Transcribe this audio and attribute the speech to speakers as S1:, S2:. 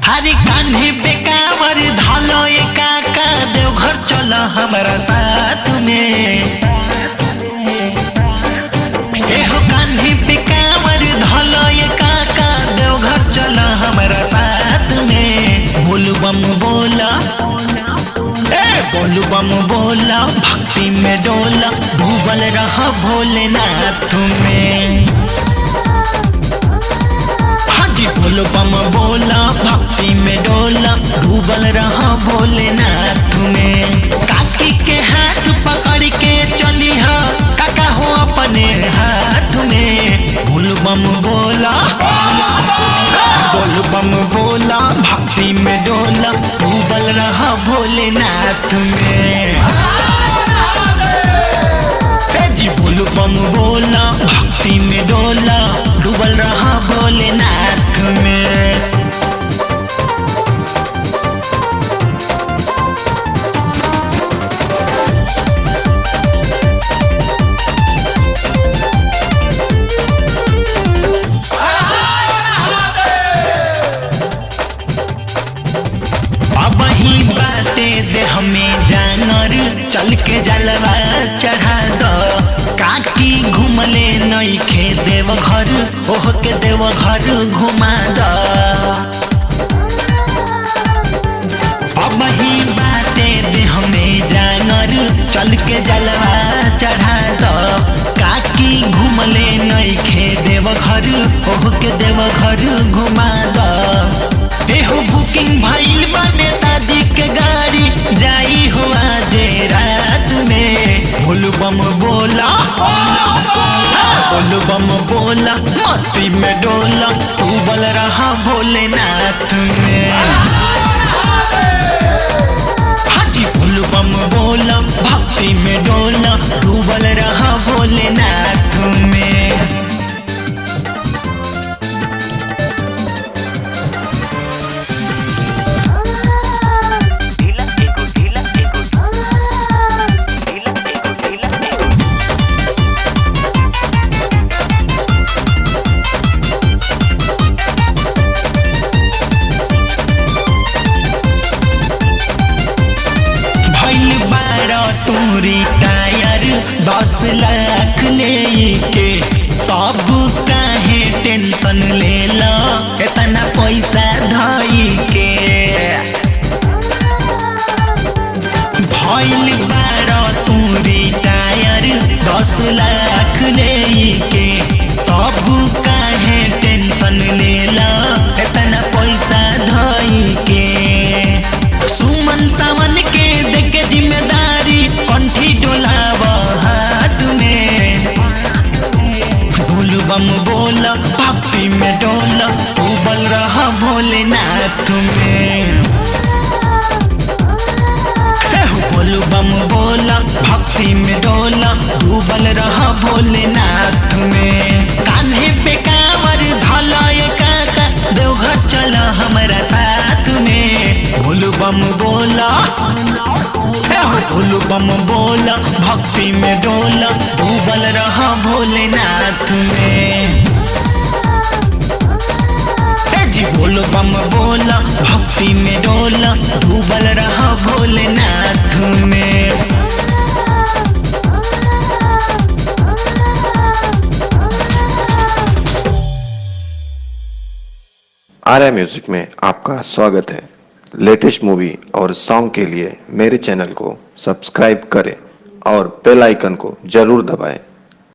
S1: हरे कान्हे बेकावर धलो काका देवघर चलो हमारा साथ में। एहो कान्हे बेकावर धलो काका देवघर चलो हमारा साथ में। बोलू बम बोला बोलू बम बोला भक्ति में डोला डूबल रहा भोलेनाथ में। हाजी बोलो बम बोला भक्ति में डोला डूबल रहा भोलेनाथ में। काकी के हाथ पकड़ के चली हा काका हो अपने हाथ में। बोलो बम बोला बोलो बम बोला भक्ति में डोला डूबल रहा भोलेनाथ में। जी बोलो बम बोला भक्ति में डोला डूबल रहा भोलेनाथ में। अब ही बाटे दे हमें जानर चल के जलवा चढ़ा दो। काकी घूमले नई खे देव घर ओह के देव घर घुमा दो। अब ही बाटे दे हमें जानर चल के जलवा चढ़ा दो। काकी घूमले नई खे देव घर ओह के देव घर घुमा दो। एहो बुकिंग भइल बा नेताजी के गाड़ी जाई हो आज रात में। बोलू बम बोला बोलू बम बोला मस्ती में डोला डूबल रहा भोलेनाथ में। हाजी बोलू बम बोला भक्ति में डोला डूबल रहा भोलेनाथ में। तूरी टायर 10 लाख लेके तब काहे टेंशन ले लो इतना पैसा धई के। भइल बारा तूरी टायर 10 लाख लेके तब काहे टेंशन ले लो इतना पैसा धई के। सुमन सावन के देख जिम्मेदारी कंठी डोलाव हाथ में। बोलू बम बोला भक्ति में डोला डूबल रहा भोलेनाथ में। बोलू बम बोला भक्ति में डोला डूबल रहा भोलेनाथ में। कान्हे पे कांवर धलो काका देवघर चलो हमारा साथ में। बोलू बम बोला बोलू बम बोला भक्ति में डोला डूबल रहा भोलेनाथ में। जी बोलो बम बोला भक्ति में डोला डूबल रहा भोलेनाथ में।
S2: आर्या म्यूजिक में आपका स्वागत है। लेटेस्ट मूवी और सॉन्ग के लिए मेरे चैनल को सब्सक्राइब करें और बेल आइकन को जरूर दबाएं।